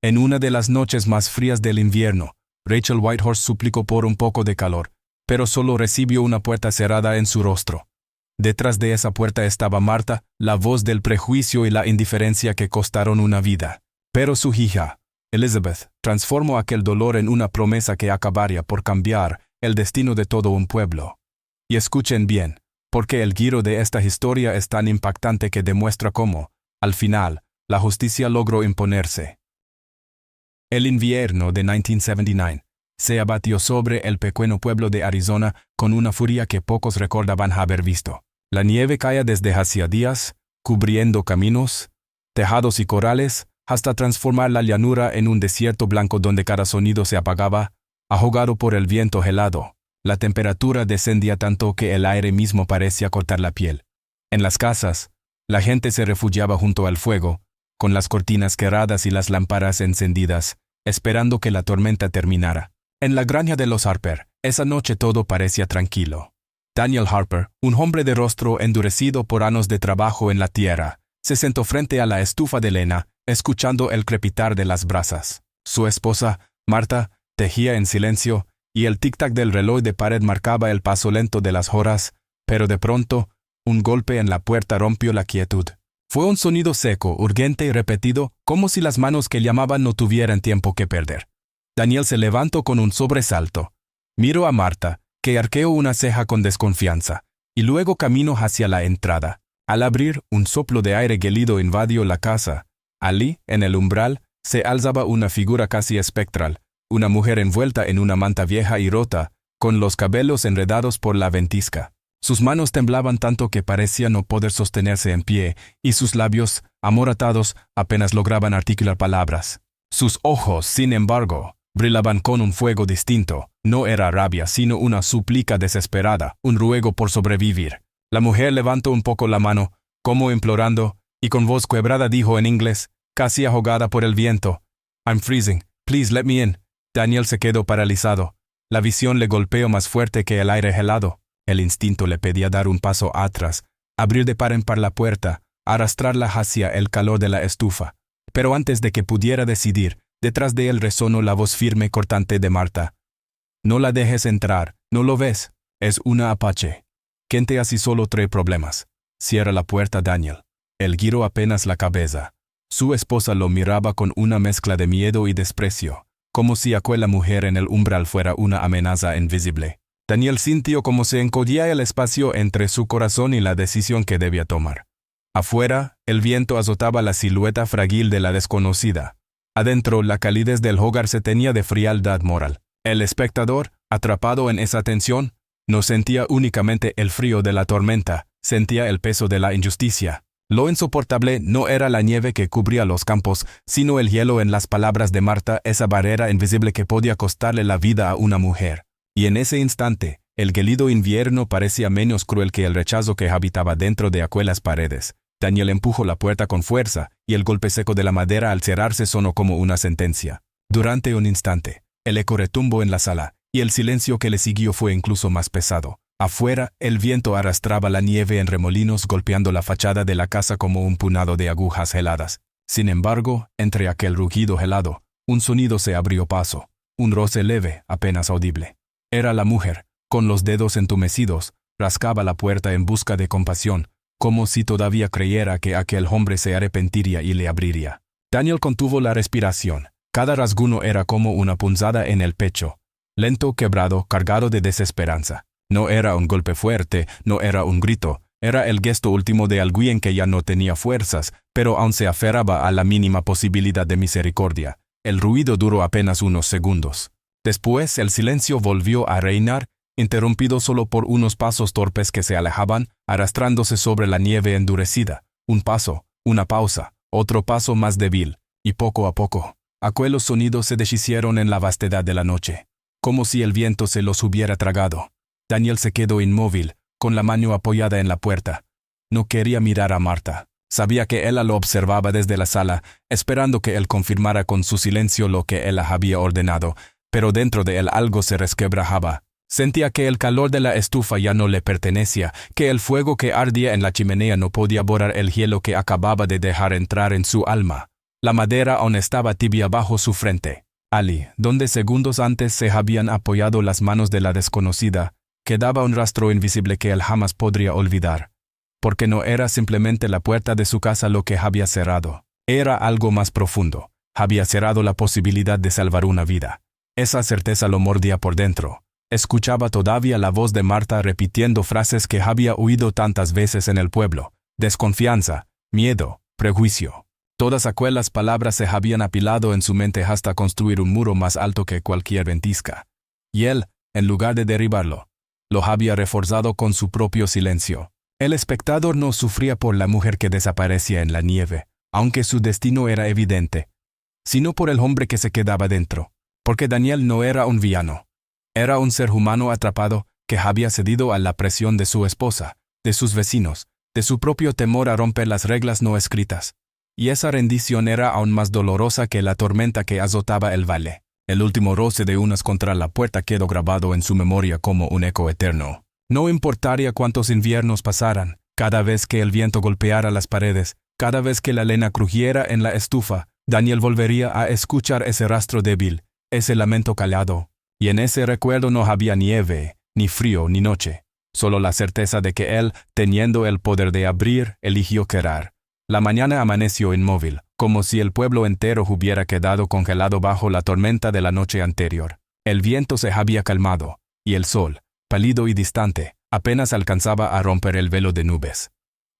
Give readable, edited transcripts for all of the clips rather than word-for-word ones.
En una de las noches más frías del invierno, Rachel Whitehorse suplicó por un poco de calor, pero solo recibió una puerta cerrada en su rostro. Detrás de esa puerta estaba Marta, la voz del prejuicio y la indiferencia que costaron una vida. Pero su hija, Elizabeth, transformó aquel dolor en una promesa que acabaría por cambiar el destino de todo un pueblo. Y escuchen bien, porque el giro de esta historia es tan impactante que demuestra cómo, al final, la justicia logró imponerse. El invierno de 1979 se abatió sobre el pequeño pueblo de Arizona con una furia que pocos recordaban haber visto. La nieve caía desde hacía días, cubriendo caminos, tejados y corrales, hasta transformar la llanura en un desierto blanco donde cada sonido se apagaba, ahogado por el viento helado. La temperatura descendía tanto que el aire mismo parecía cortar la piel. En las casas, la gente se refugiaba junto al fuego, con las cortinas cerradas y las lámparas encendidas, esperando que la tormenta terminara. En la granja de los Harper, esa noche todo parecía tranquilo. Daniel Harper, un hombre de rostro endurecido por años de trabajo en la tierra, se sentó frente a la estufa de leña, escuchando el crepitar de las brasas. Su esposa, Marta, tejía en silencio, y el tic-tac del reloj de pared marcaba el paso lento de las horas, pero de pronto, un golpe en la puerta rompió la quietud. Fue un sonido seco, urgente y repetido, como si las manos que llamaban no tuvieran tiempo que perder. Daniel se levantó con un sobresalto. Miró a Marta, que arqueó una ceja con desconfianza, y luego caminó hacia la entrada. Al abrir, un soplo de aire gélido invadió la casa. Allí, en el umbral, se alzaba una figura casi espectral, una mujer envuelta en una manta vieja y rota, con los cabellos enredados por la ventisca. Sus manos temblaban tanto que parecía no poder sostenerse en pie, y sus labios, amoratados, apenas lograban articular palabras. Sus ojos, sin embargo, brillaban con un fuego distinto. No era rabia, sino una súplica desesperada, un ruego por sobrevivir. La mujer levantó un poco la mano, como implorando, y con voz quebrada dijo en inglés, casi ahogada por el viento, "I'm freezing, please let me in." Daniel se quedó paralizado. La visión le golpeó más fuerte que el aire helado. El instinto le pedía dar un paso atrás, abrir de par en par la puerta, arrastrarla hacia el calor de la estufa. Pero antes de que pudiera decidir, detrás de él resonó la voz firme cortante de Marta. «No la dejes entrar, ¿no lo ves? Es una apache. Gente así solo trae problemas. Cierra la puerta, Daniel». Él giró apenas la cabeza. Su esposa lo miraba con una mezcla de miedo y desprecio, como si aquella mujer en el umbral fuera una amenaza invisible. Daniel sintió como se encogía el espacio entre su corazón y la decisión que debía tomar. Afuera, el viento azotaba la silueta frágil de la desconocida. Adentro, la calidez del hogar se tenía de frialdad moral. El espectador, atrapado en esa tensión, no sentía únicamente el frío de la tormenta, sentía el peso de la injusticia. Lo insoportable no era la nieve que cubría los campos, sino el hielo en las palabras de Marta, esa barrera invisible que podía costarle la vida a una mujer. Y en ese instante, el gélido invierno parecía menos cruel que el rechazo que habitaba dentro de aquellas paredes. Daniel empujó la puerta con fuerza, y el golpe seco de la madera al cerrarse sonó como una sentencia. Durante un instante, el eco retumbó en la sala, y el silencio que le siguió fue incluso más pesado. Afuera, el viento arrastraba la nieve en remolinos golpeando la fachada de la casa como un punado de agujas heladas. Sin embargo, entre aquel rugido helado, un sonido se abrió paso, un roce leve, apenas audible. Era la mujer, con los dedos entumecidos, rascaba la puerta en busca de compasión, como si todavía creyera que aquel hombre se arrepentiría y le abriría. Daniel contuvo la respiración. Cada rasguño era como una punzada en el pecho, lento, quebrado, cargado de desesperanza. No era un golpe fuerte, no era un grito, era el gesto último de alguien que ya no tenía fuerzas, pero aún se aferraba a la mínima posibilidad de misericordia. El ruido duró apenas unos segundos. Después el silencio volvió a reinar, interrumpido solo por unos pasos torpes que se alejaban, arrastrándose sobre la nieve endurecida. Un paso, una pausa, otro paso más débil, y poco a poco, aquellos sonidos se deshicieron en la vastedad de la noche, como si el viento se los hubiera tragado. Daniel se quedó inmóvil, con la mano apoyada en la puerta. No quería mirar a Marta. Sabía que ella lo observaba desde la sala, esperando que él confirmara con su silencio lo que ella había ordenado, pero dentro de él algo se resquebrajaba. Sentía que el calor de la estufa ya no le pertenecía, que el fuego que ardía en la chimenea no podía borrar el hielo que acababa de dejar entrar en su alma. La madera aún estaba tibia bajo su frente. Ali, donde segundos antes se habían apoyado las manos de la desconocida, quedaba un rastro invisible que él jamás podría olvidar. Porque no era simplemente la puerta de su casa lo que había cerrado. Era algo más profundo. Había cerrado la posibilidad de salvar una vida. Esa certeza lo mordía por dentro. Escuchaba todavía la voz de Marta repitiendo frases que había oído tantas veces en el pueblo. Desconfianza, miedo, prejuicio. Todas aquellas palabras se habían apilado en su mente hasta construir un muro más alto que cualquier ventisca. Y él, en lugar de derribarlo, lo había reforzado con su propio silencio. El espectador no sufría por la mujer que desaparecía en la nieve, aunque su destino era evidente, sino por el hombre que se quedaba dentro. Porque Daniel no era un villano. Era un ser humano atrapado que había cedido a la presión de su esposa, de sus vecinos, de su propio temor a romper las reglas no escritas. Y esa rendición era aún más dolorosa que la tormenta que azotaba el valle. El último roce de unas contra la puerta quedó grabado en su memoria como un eco eterno. No importaría cuántos inviernos pasaran, cada vez que el viento golpeara las paredes, cada vez que la leña crujiera en la estufa, Daniel volvería a escuchar ese rastro débil, ese lamento callado. Y en ese recuerdo no había nieve, ni frío, ni noche. Solo la certeza de que él, teniendo el poder de abrir, eligió querer. La mañana amaneció inmóvil, como si el pueblo entero hubiera quedado congelado bajo la tormenta de la noche anterior. El viento se había calmado, y el sol, pálido y distante, apenas alcanzaba a romper el velo de nubes.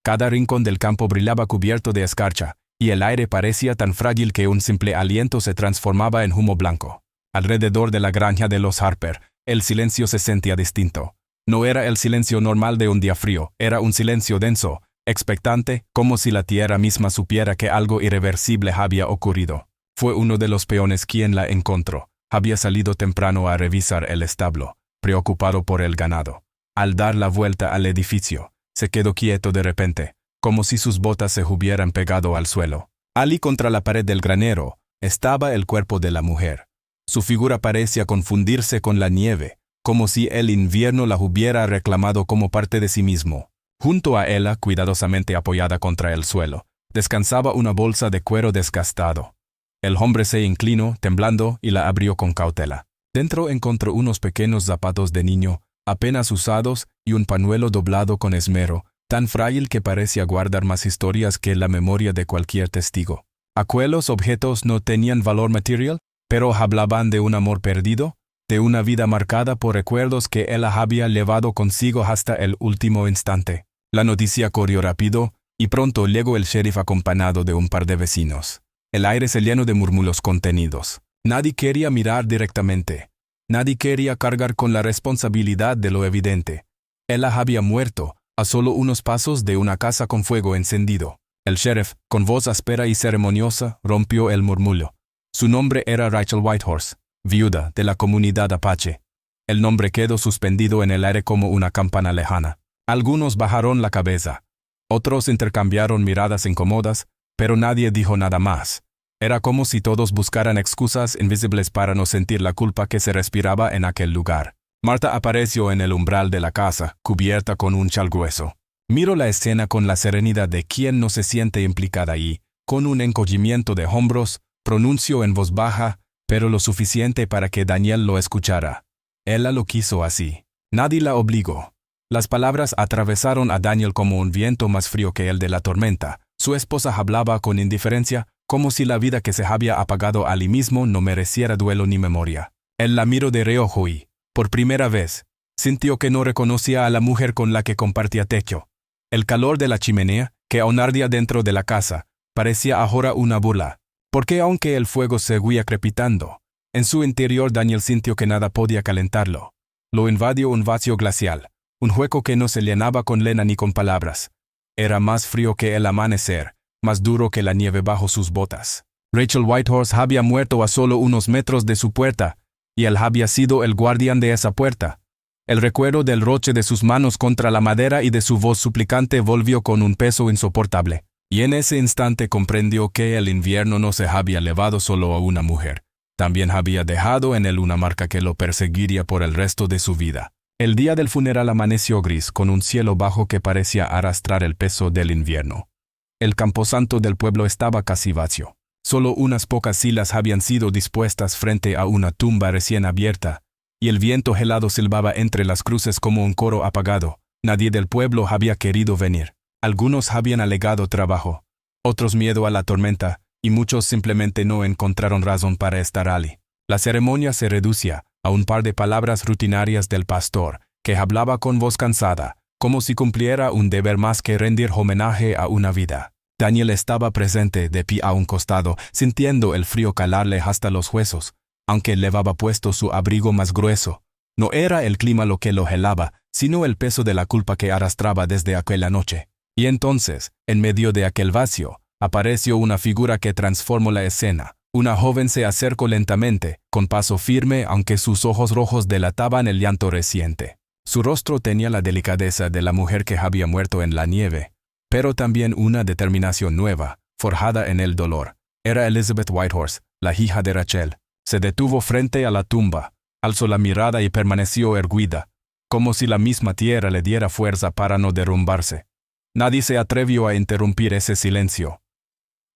Cada rincón del campo brillaba cubierto de escarcha, y el aire parecía tan frágil que un simple aliento se transformaba en humo blanco. Alrededor de la granja de los Harper, el silencio se sentía distinto. No era el silencio normal de un día frío, era un silencio denso, expectante, como si la tierra misma supiera que algo irreversible había ocurrido. Fue uno de los peones quien la encontró. Había salido temprano a revisar el establo, preocupado por el ganado. Al dar la vuelta al edificio, se quedó quieto de repente, como si sus botas se hubieran pegado al suelo. Allí contra la pared del granero, estaba el cuerpo de la mujer. Su figura parecía confundirse con la nieve, como si el invierno la hubiera reclamado como parte de sí mismo. Junto a ella, cuidadosamente apoyada contra el suelo, descansaba una bolsa de cuero desgastado. El hombre se inclinó, temblando, y la abrió con cautela. Dentro encontró unos pequeños zapatos de niño, apenas usados, y un pañuelo doblado con esmero, tan frágil que parecía guardar más historias que la memoria de cualquier testigo. Aquellos objetos no tenían valor material, pero hablaban de un amor perdido, de una vida marcada por recuerdos que él había llevado consigo hasta el último instante. La noticia corrió rápido, y pronto llegó el sheriff acompañado de un par de vecinos. El aire se llenó de murmullos contenidos. Nadie quería mirar directamente. Nadie quería cargar con la responsabilidad de lo evidente. Ella había muerto, a solo unos pasos de una casa con fuego encendido. El sheriff, con voz áspera y ceremoniosa, rompió el murmullo. Su nombre era Rachel Whitehorse, viuda de la comunidad apache. El nombre quedó suspendido en el aire como una campana lejana. Algunos bajaron la cabeza. Otros intercambiaron miradas incómodas, pero nadie dijo nada más. Era como si todos buscaran excusas invisibles para no sentir la culpa que se respiraba en aquel lugar. Marta apareció en el umbral de la casa, cubierta con un chal grueso. Miró la escena con la serenidad de quien no se siente implicada y, con un encogimiento de hombros, pronunció en voz baja, pero lo suficiente para que Daniel lo escuchara. Ella lo quiso así. Nadie la obligó. Las palabras atravesaron a Daniel como un viento más frío que el de la tormenta. Su esposa hablaba con indiferencia, como si la vida que se había apagado allí mismo no mereciera duelo ni memoria. Él la miró de reojo y, por primera vez, sintió que no reconocía a la mujer con la que compartía techo. El calor de la chimenea, que aún ardía dentro de la casa, parecía ahora una burla, porque aunque el fuego seguía crepitando, en su interior Daniel sintió que nada podía calentarlo. Lo invadió un vacío glacial, un hueco que no se llenaba con lena ni con palabras. Era más frío que el amanecer, más duro que la nieve bajo sus botas. Rachel Whitehorse había muerto a solo unos metros de su puerta, y él había sido el guardián de esa puerta. El recuerdo del roce de sus manos contra la madera y de su voz suplicante volvió con un peso insoportable, y en ese instante comprendió que el invierno no se había llevado solo a una mujer, también había dejado en él una marca que lo perseguiría por el resto de su vida. El día del funeral amaneció gris, con un cielo bajo que parecía arrastrar el peso del invierno. El camposanto del pueblo estaba casi vacío. Solo unas pocas sillas habían sido dispuestas frente a una tumba recién abierta, y el viento helado silbaba entre las cruces como un coro apagado. Nadie del pueblo había querido venir. Algunos habían alegado trabajo, otros miedo a la tormenta, y muchos simplemente no encontraron razón para estar allí. La ceremonia se reducía a un par de palabras rutinarias del pastor, que hablaba con voz cansada, como si cumpliera un deber más que rendir homenaje a una vida. Daniel estaba presente, de pie a un costado, sintiendo el frío calarle hasta los huesos, aunque llevaba puesto su abrigo más grueso. No era el clima lo que lo helaba, sino el peso de la culpa que arrastraba desde aquella noche. Y entonces, en medio de aquel vacío, apareció una figura que transformó la escena. Una joven se acercó lentamente, con paso firme, aunque sus ojos rojos delataban el llanto reciente. Su rostro tenía la delicadeza de la mujer que había muerto en la nieve, pero también una determinación nueva, forjada en el dolor. Era Elizabeth Whitehorse, la hija de Rachel. Se detuvo frente a la tumba, alzó la mirada y permaneció erguida, como si la misma tierra le diera fuerza para no derrumbarse. Nadie se atrevió a interrumpir ese silencio.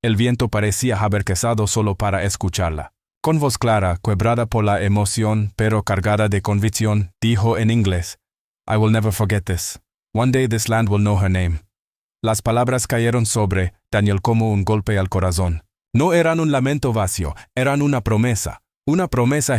El viento parecía haber cesado solo para escucharla. Con voz clara, quebrada por la emoción, pero cargada de convicción, dijo en inglés, "I will never forget this. One day this land will know her name." Las palabras cayeron sobre Daniel como un golpe al corazón. No eran un lamento vacío, eran una promesa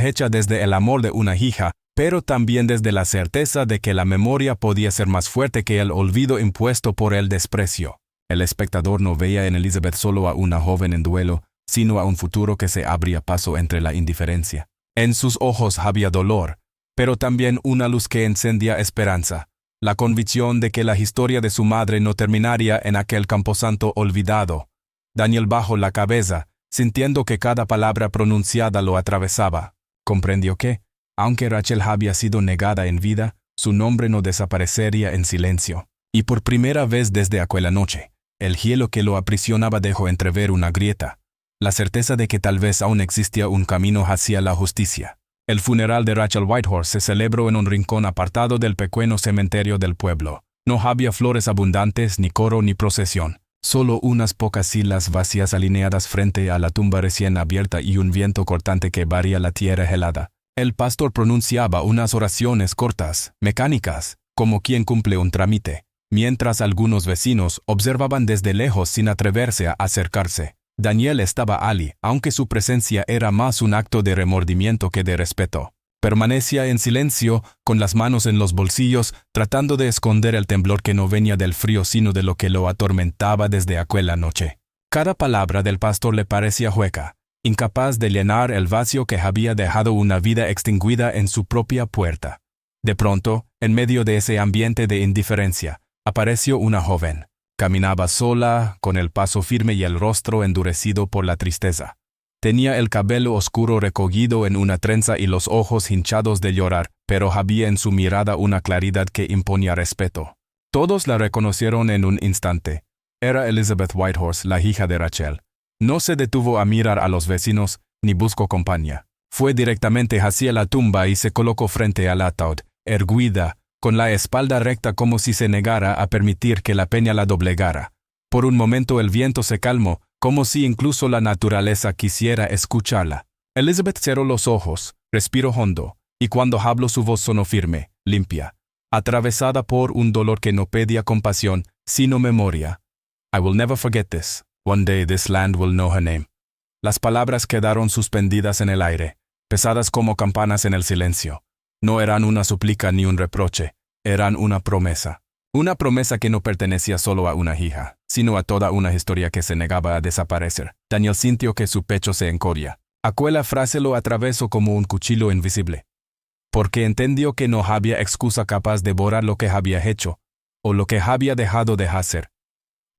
hecha desde el amor de una hija, pero también desde la certeza de que la memoria podía ser más fuerte que el olvido impuesto por el desprecio. El espectador no veía en Elizabeth solo a una joven en duelo, sino a un futuro que se abría paso entre la indiferencia. En sus ojos había dolor, pero también una luz que encendía esperanza, la convicción de que la historia de su madre no terminaría en aquel camposanto olvidado. Daniel bajó la cabeza, sintiendo que cada palabra pronunciada lo atravesaba. Comprendió que, aunque Rachel había sido negada en vida, su nombre no desaparecería en silencio. Y por primera vez desde aquella noche, el hielo que lo aprisionaba dejó entrever una grieta, la certeza de que tal vez aún existía un camino hacia la justicia. El funeral de Rachel Whitehorse se celebró en un rincón apartado del pequeño cementerio del pueblo. No había flores abundantes, ni coro ni procesión. Solo unas pocas sillas vacías alineadas frente a la tumba recién abierta y un viento cortante que barría la tierra helada. El pastor pronunciaba unas oraciones cortas, mecánicas, como quien cumple un trámite, mientras algunos vecinos observaban desde lejos sin atreverse a acercarse. Daniel estaba allí, aunque su presencia era más un acto de remordimiento que de respeto. Permanecía en silencio, con las manos en los bolsillos, tratando de esconder el temblor que no venía del frío sino de lo que lo atormentaba desde aquella noche. Cada palabra del pastor le parecía hueca, incapaz de llenar el vacío que había dejado una vida extinguida en su propia puerta. De pronto, en medio de ese ambiente de indiferencia, apareció una joven. Caminaba sola, con el paso firme y el rostro endurecido por la tristeza. Tenía el cabello oscuro recogido en una trenza y los ojos hinchados de llorar, pero había en su mirada una claridad que imponía respeto. Todos la reconocieron en un instante. Era Elizabeth Whitehorse, la hija de Rachel. No se detuvo a mirar a los vecinos, ni buscó compañía. Fue directamente hacia la tumba y se colocó frente al ataúd, erguida, con la espalda recta como si se negara a permitir que la peña la doblegara. Por un momento el viento se calmó, como si incluso la naturaleza quisiera escucharla. Elizabeth cerró los ojos, respiró hondo, y cuando habló su voz sonó firme, limpia, atravesada por un dolor que no pedía compasión, sino memoria. "I will never forget this. One day this land will know her name." Las palabras quedaron suspendidas en el aire, pesadas como campanas en el silencio. No eran una súplica ni un reproche, eran una promesa. Una promesa que no pertenecía solo a una hija, sino a toda una historia que se negaba a desaparecer. Daniel sintió que su pecho se encorría. Aquella frase lo atravesó como un cuchillo invisible, porque entendió que no había excusa capaz de borrar lo que había hecho, o lo que había dejado de hacer.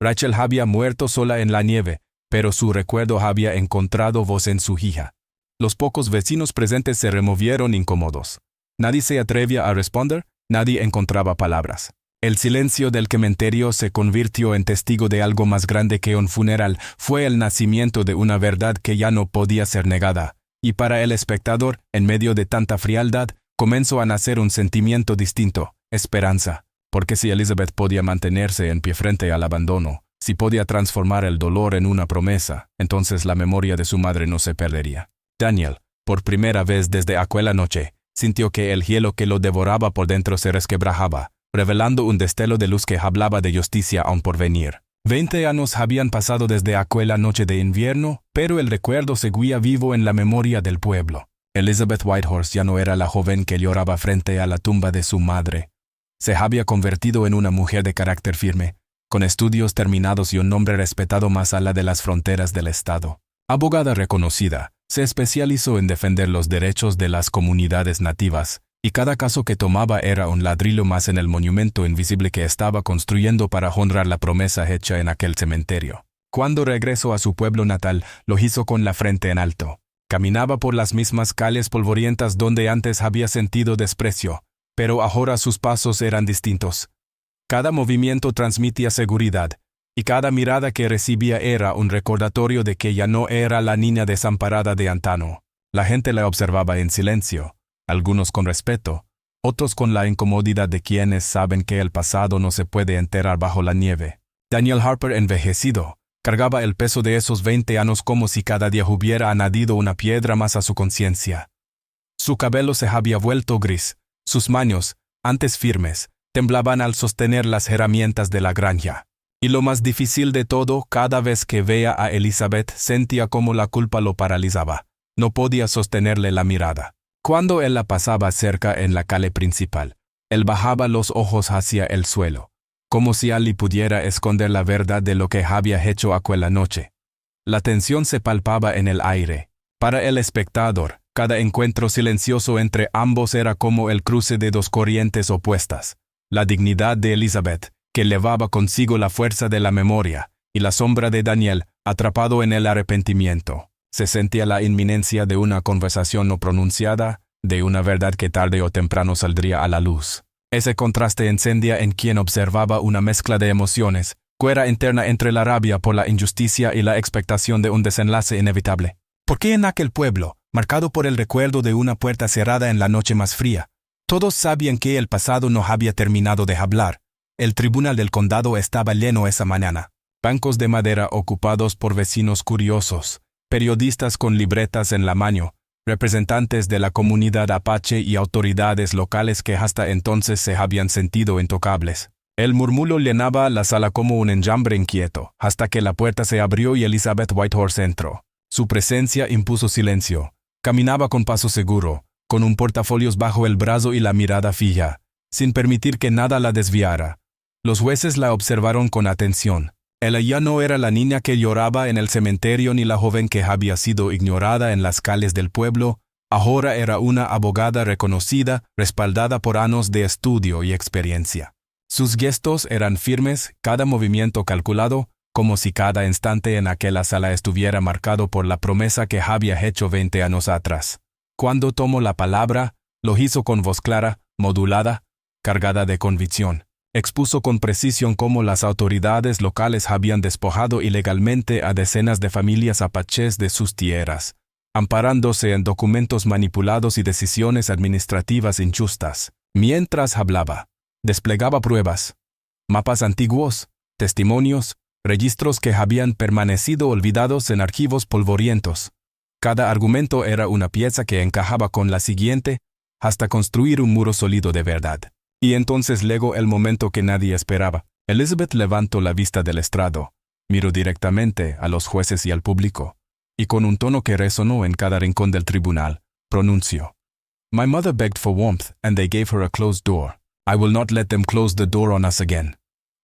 Rachel había muerto sola en la nieve, pero su recuerdo había encontrado voz en su hija. Los pocos vecinos presentes se removieron incómodos. Nadie se atrevía a responder, nadie encontraba palabras. El silencio del cementerio se convirtió en testigo de algo más grande que un funeral. Fue el nacimiento de una verdad que ya no podía ser negada. Y para el espectador, en medio de tanta frialdad, comenzó a nacer un sentimiento distinto, esperanza. Porque si Elizabeth podía mantenerse en pie frente al abandono, Si podía transformar el dolor en una promesa, entonces la memoria de su madre no se perdería. Daniel, por primera vez desde aquella noche, sintió que el hielo que lo devoraba por dentro se resquebrajaba, revelando un destello de luz que hablaba de justicia aún por venir. 20 años habían pasado desde aquella noche de invierno, pero el recuerdo seguía vivo en la memoria del pueblo. Elizabeth Whitehorse ya no era la joven que lloraba frente a la tumba de su madre. Se había convertido en una mujer de carácter firme, con estudios terminados y un nombre respetado más allá de las fronteras del estado. Abogada reconocida, se especializó en defender los derechos de las comunidades nativas, y cada caso que tomaba era un ladrillo más en el monumento invisible que estaba construyendo para honrar la promesa hecha en aquel cementerio. Cuando regresó a su pueblo natal, lo hizo con la frente en alto. Caminaba por las mismas calles polvorientas donde antes había sentido desprecio, pero ahora sus pasos eran distintos. Cada movimiento transmitía seguridad, y cada mirada que recibía era un recordatorio de que ya no era la niña desamparada de antaño. La gente la observaba en silencio, algunos con respeto, otros con la incomodidad de quienes saben que el pasado no se puede enterrar bajo la nieve. Daniel Harper, envejecido, cargaba el peso de esos 20 años como si cada día hubiera añadido una piedra más a su conciencia. Su cabello se había vuelto gris, sus manos, antes firmes, temblaban al sostener las herramientas de la granja. Y lo más difícil de todo, cada vez que veía a Elizabeth sentía como la culpa lo paralizaba. No podía sostenerle la mirada. Cuando él la pasaba cerca en la calle principal, él bajaba los ojos hacia el suelo, como si Ali pudiera esconder la verdad de lo que había hecho aquella noche. La tensión se palpaba en el aire. Para el espectador, cada encuentro silencioso entre ambos era como el cruce de dos corrientes opuestas. La dignidad de Elizabeth, que llevaba consigo la fuerza de la memoria, y la sombra de Daniel, atrapado en el arrepentimiento. Se sentía la inminencia de una conversación no pronunciada, de una verdad que tarde o temprano saldría a la luz. Ese contraste encendía en quien observaba una mezcla de emociones, guerra interna entre la rabia por la injusticia y la expectación de un desenlace inevitable. ¿Por qué en aquel pueblo, marcado por el recuerdo de una puerta cerrada en la noche más fría, todos sabían que el pasado no había terminado de hablar? El tribunal del condado estaba lleno esa mañana. Bancos de madera ocupados por vecinos curiosos, periodistas con libretas en la mano, representantes de la comunidad apache y autoridades locales que hasta entonces se habían sentido intocables. El murmullo llenaba la sala como un enjambre inquieto, hasta que la puerta se abrió y Elizabeth Whitehorse entró. Su presencia impuso silencio. Caminaba con paso seguro, con un portafolios bajo el brazo y la mirada fija, sin permitir que nada la desviara. Los jueces la observaron con atención. Ella ya no era la niña que lloraba en el cementerio ni la joven que había sido ignorada en las calles del pueblo. Ahora era una abogada reconocida, respaldada por años de estudio y experiencia. Sus gestos eran firmes, cada movimiento calculado, como si cada instante en aquella sala estuviera marcado por la promesa que había hecho 20 años atrás. Cuando tomó la palabra, lo hizo con voz clara, modulada, cargada de convicción. Expuso con precisión cómo las autoridades locales habían despojado ilegalmente a decenas de familias apaches de sus tierras, amparándose en documentos manipulados y decisiones administrativas injustas. Mientras hablaba, desplegaba pruebas, mapas antiguos, testimonios, registros que habían permanecido olvidados en archivos polvorientos. Cada argumento era una pieza que encajaba con la siguiente, hasta construir un muro sólido de verdad. Y entonces llegó el momento que nadie esperaba. Elizabeth levantó la vista del estrado, miró directamente a los jueces y al público, y con un tono que resonó en cada rincón del tribunal, pronunció: "My mother begged for warmth, and they gave her a closed door. I will not let them close the door on us again."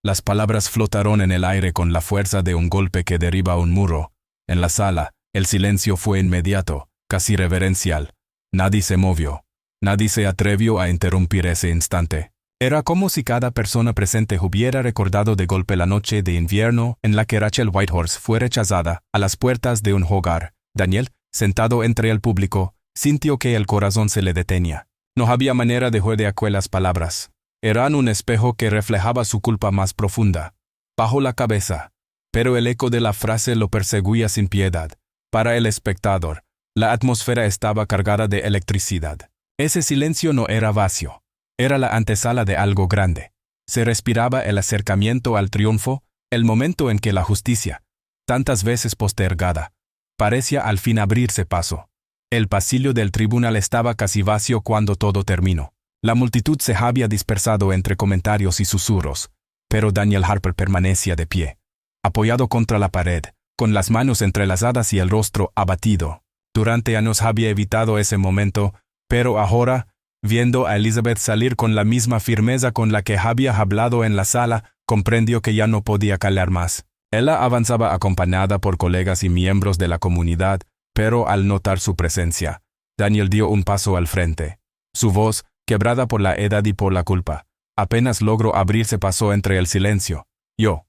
Las palabras flotaron en el aire con la fuerza de un golpe que derriba un muro. En la sala, el silencio fue inmediato, casi reverencial. Nadie se movió. Nadie se atrevió a interrumpir ese instante. Era como si cada persona presente hubiera recordado de golpe la noche de invierno en la que Rachel Whitehorse fue rechazada a las puertas de un hogar. Daniel, sentado entre el público, sintió que el corazón se le detenía. No había manera de huir de aquellas palabras. Eran un espejo que reflejaba su culpa más profunda. Bajó la cabeza, pero el eco de la frase lo perseguía sin piedad. Para el espectador, la atmósfera estaba cargada de electricidad. Ese silencio no era vacío. Era la antesala de algo grande. Se respiraba el acercamiento al triunfo, El momento en que la justicia, tantas veces postergada, parecía al fin abrirse paso. El pasillo del tribunal estaba casi vacío cuando todo terminó. La multitud se había dispersado entre comentarios y susurros, pero Daniel Harper permanecía de pie, apoyado contra la pared, con las manos entrelazadas y el rostro abatido. Durante años había evitado ese momento, pero ahora, viendo a Elizabeth salir con la misma firmeza con la que había hablado en la sala, comprendió que ya no podía callar más. Ella avanzaba acompañada por colegas y miembros de la comunidad, pero al notar su presencia, Daniel dio un paso al frente. Su voz, quebrada por la edad y por la culpa, apenas logró abrirse paso entre el silencio. Yo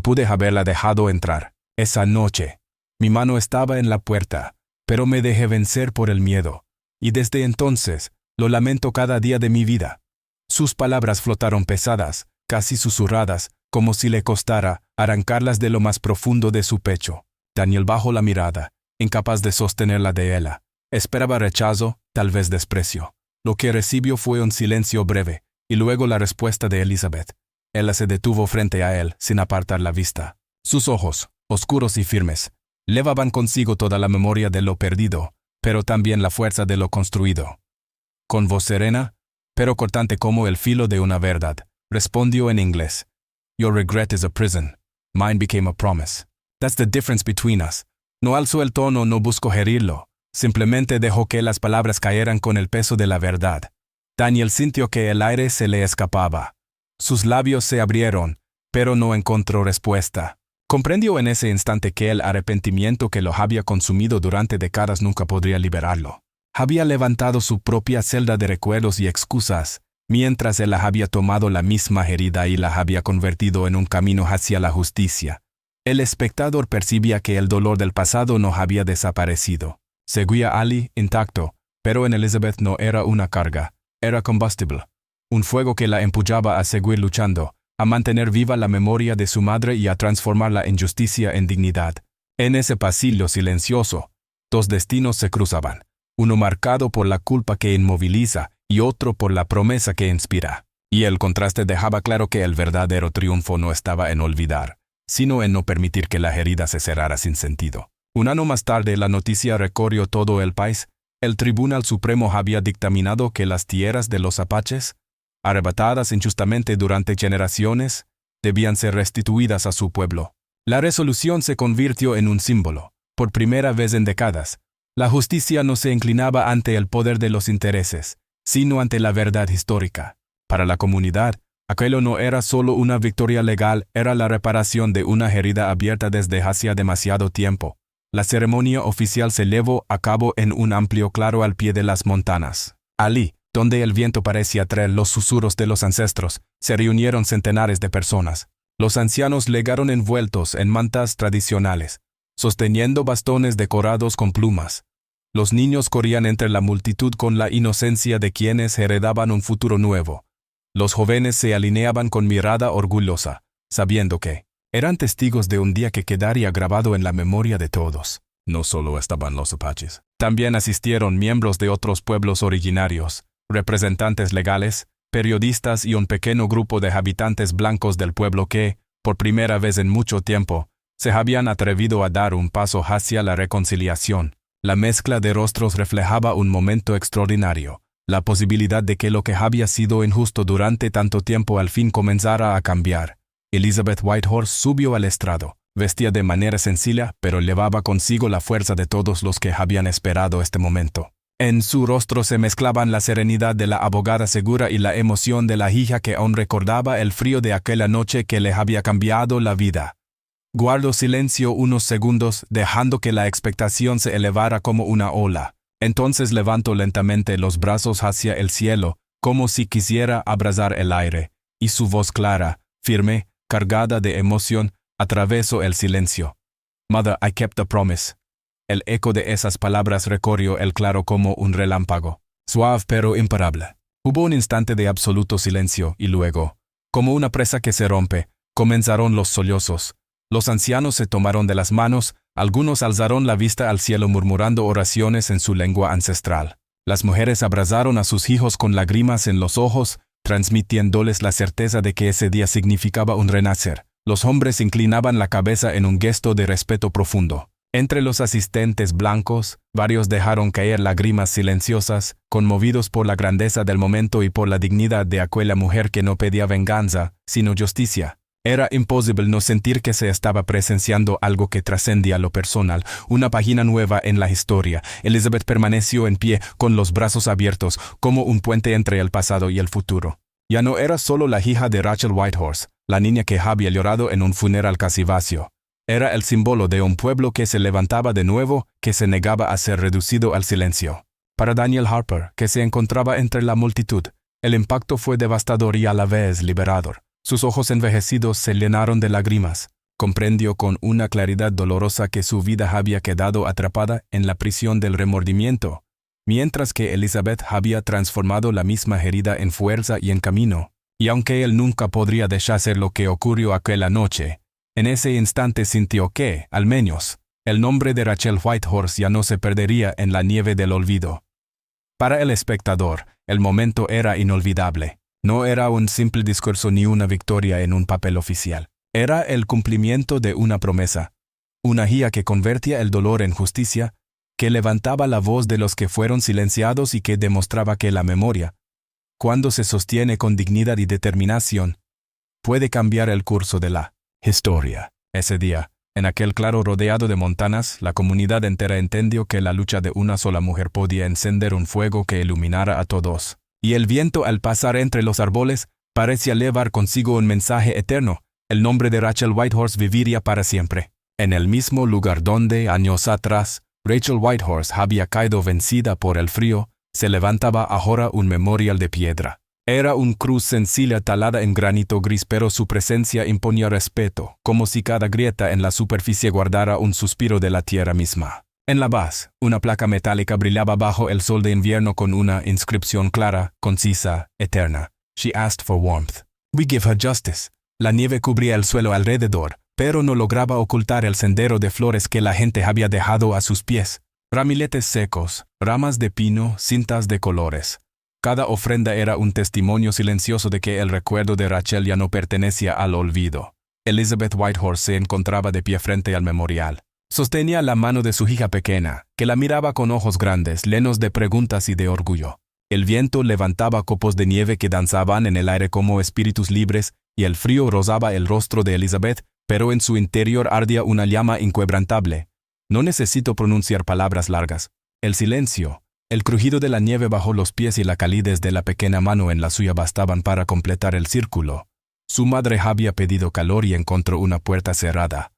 pude haberla dejado entrar. Esa noche, mi mano estaba en la puerta, pero me dejé vencer por el miedo, y desde entonces, lo lamento cada día de mi vida. Sus palabras flotaron pesadas, casi susurradas, como si le costara arrancarlas de lo más profundo de su pecho. Daniel bajó la mirada, incapaz de sostenerla de ella. Esperaba rechazo, tal vez desprecio. Lo que recibió fue un silencio breve, y luego la respuesta de Elizabeth. Ella se detuvo frente a él, sin apartar la vista. Sus ojos, oscuros y firmes, llevaban consigo toda la memoria de lo perdido, pero también la fuerza de lo construido. Con voz serena, pero cortante como el filo de una verdad, respondió en inglés. Your regret is a prison. Mine became a promise. That's the difference between us. No alzó el tono, no buscó herirlo. Simplemente dejó que las palabras cayeran con el peso de la verdad. Daniel sintió que el aire se le escapaba. Sus labios se abrieron, pero no encontró respuesta. Comprendió en ese instante que el arrepentimiento que lo había consumido durante décadas nunca podría liberarlo. Había levantado su propia celda de recuerdos y excusas, mientras él había tomado la misma herida y la había convertido en un camino hacia la justicia. El espectador percibía que el dolor del pasado no había desaparecido. Seguía Ali intacto, pero en Elizabeth no era una carga, era combustible. Un fuego que la empujaba a seguir luchando, a mantener viva la memoria de su madre y a transformar la injusticia en dignidad. En ese pasillo silencioso, dos destinos se cruzaban, uno marcado por la culpa que inmoviliza y otro por la promesa que inspira. Y el contraste dejaba claro que el verdadero triunfo no estaba en olvidar, sino en no permitir que la herida se cerrara sin sentido. Un año más tarde la noticia recorrió todo el país. El Tribunal Supremo había dictaminado que las tierras de los apaches, arrebatadas injustamente durante generaciones, debían ser restituidas a su pueblo. La resolución se convirtió en un símbolo. Por primera vez en décadas, la justicia no se inclinaba ante el poder de los intereses, sino ante la verdad histórica. Para la comunidad, aquello no era solo una victoria legal, era la reparación de una herida abierta desde hacía demasiado tiempo. La ceremonia oficial se llevó a cabo en un amplio claro al pie de las montañas. Allí, donde el viento parecía traer los susurros de los ancestros, se reunieron centenares de personas. Los ancianos llegaron envueltos en mantas tradicionales, sosteniendo bastones decorados con plumas. Los niños corrían entre la multitud con la inocencia de quienes heredaban un futuro nuevo. Los jóvenes se alineaban con mirada orgullosa, sabiendo que eran testigos de un día que quedaría grabado en la memoria de todos. No solo estaban los apaches. También asistieron miembros de otros pueblos originarios, representantes legales, periodistas y un pequeño grupo de habitantes blancos del pueblo que, por primera vez en mucho tiempo, se habían atrevido a dar un paso hacia la reconciliación. La mezcla de rostros reflejaba un momento extraordinario, la posibilidad de que lo que había sido injusto durante tanto tiempo al fin comenzara a cambiar. Elizabeth Whitehorse subió al estrado, vestía de manera sencilla, pero llevaba consigo la fuerza de todos los que habían esperado este momento. En su rostro se mezclaban la serenidad de la abogada segura y la emoción de la hija que aún recordaba el frío de aquella noche que le había cambiado la vida. Guardó silencio unos segundos, dejando que la expectación se elevara como una ola. Entonces levantó lentamente los brazos hacia el cielo, como si quisiera abrazar el aire, y su voz clara, firme, cargada de emoción, atravesó el silencio. Mother, I kept the promise. El eco de esas palabras recorrió el claro como un relámpago, suave pero imparable. Hubo un instante de absoluto silencio y luego, como una presa que se rompe, comenzaron los sollozos. Los ancianos se tomaron de las manos, algunos alzaron la vista al cielo murmurando oraciones en su lengua ancestral. Las mujeres abrazaron a sus hijos con lágrimas en los ojos, transmitiéndoles la certeza de que ese día significaba un renacer, Los hombres inclinaban la cabeza en un gesto de respeto profundo. Entre los asistentes blancos, varios dejaron caer lágrimas silenciosas, conmovidos por la grandeza del momento y por la dignidad de aquella mujer que no pedía venganza, sino justicia. Era imposible no sentir que se estaba presenciando algo que trascendía lo personal, una página nueva en la historia. Elizabeth permaneció en pie, con los brazos abiertos, como un puente entre el pasado y el futuro. Ya no era solo la hija de Rachel Whitehorse, la niña que había llorado en un funeral casi vacío. Era el símbolo de un pueblo que se levantaba de nuevo, que se negaba a ser reducido al silencio. Para Daniel Harper, que se encontraba entre la multitud, el impacto fue devastador y a la vez liberador. Sus ojos envejecidos se llenaron de lágrimas. Comprendió con una claridad dolorosa que su vida había quedado atrapada en la prisión del remordimiento, mientras que Elizabeth había transformado la misma herida en fuerza y en camino. Y aunque él nunca podría deshacer lo que ocurrió aquella noche, en ese instante sintió que, al menos, el nombre de Rachel Whitehorse ya no se perdería en la nieve del olvido. Para el espectador, el momento era inolvidable. No era un simple discurso ni una victoria en un papel oficial. Era el cumplimiento de una promesa. Una guía que convertía el dolor en justicia, que levantaba la voz de los que fueron silenciados y que demostraba que la memoria, cuando se sostiene con dignidad y determinación, puede cambiar el curso de la historia. Ese día, en aquel claro rodeado de montañas, la comunidad entera entendió que la lucha de una sola mujer podía encender un fuego que iluminara a todos. Y el viento al pasar entre los árboles parecía llevar consigo un mensaje eterno. El nombre de Rachel Whitehorse viviría para siempre. En el mismo lugar donde, años atrás, Rachel Whitehorse había caído vencida por el frío, se levantaba ahora un memorial de piedra. Era una cruz sencilla talada en granito gris, pero su presencia imponía respeto, como si cada grieta en la superficie guardara un suspiro de la tierra misma. En la base, una placa metálica brillaba bajo el sol de invierno con una inscripción clara, concisa, eterna. She asked for warmth. We give her justice. La nieve cubría el suelo alrededor, pero no lograba ocultar el sendero de flores que la gente había dejado a sus pies. Ramiletes secos, ramas de pino, cintas de colores. Cada ofrenda era un testimonio silencioso de que el recuerdo de Rachel ya no pertenecía al olvido. Elizabeth Whitehorse se encontraba de pie frente al memorial. Sostenía la mano de su hija pequeña, que la miraba con ojos grandes, llenos de preguntas y de orgullo. El viento levantaba copos de nieve que danzaban en el aire como espíritus libres, y el frío rozaba el rostro de Elizabeth, pero en su interior ardía una llama inquebrantable. No necesito pronunciar palabras largas. El silencio, el crujido de la nieve bajo los pies y la calidez de la pequeña mano en la suya bastaban para completar el círculo. Su madre había pedido calor y encontró una puerta cerrada.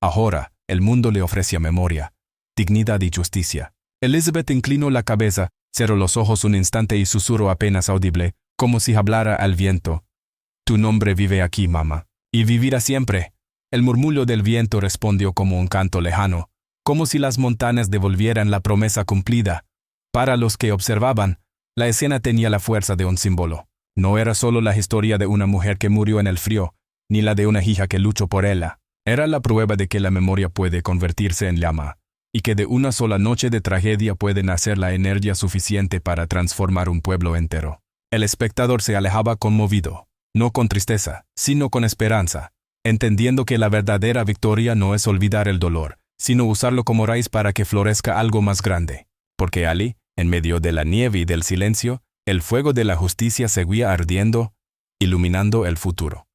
Ahora, el mundo le ofrecía memoria, dignidad y justicia. Elizabeth inclinó la cabeza, cerró los ojos un instante y susurró apenas audible, como si hablara al viento. Tu nombre vive aquí, mamá, y vivirá siempre. El murmullo del viento respondió como un canto lejano, como si las montañas devolvieran la promesa cumplida. Para los que observaban, la escena tenía la fuerza de un símbolo. No era solo la historia de una mujer que murió en el frío, ni la de una hija que luchó por ella. Era la prueba de que la memoria puede convertirse en llama, y que de una sola noche de tragedia puede nacer la energía suficiente para transformar un pueblo entero. El espectador se alejaba conmovido, no con tristeza, sino con esperanza, entendiendo que la verdadera victoria no es olvidar el dolor, sino usarlo como raíz para que florezca algo más grande. Porque allí, en medio de la nieve y del silencio, el fuego de la justicia seguía ardiendo, iluminando el futuro.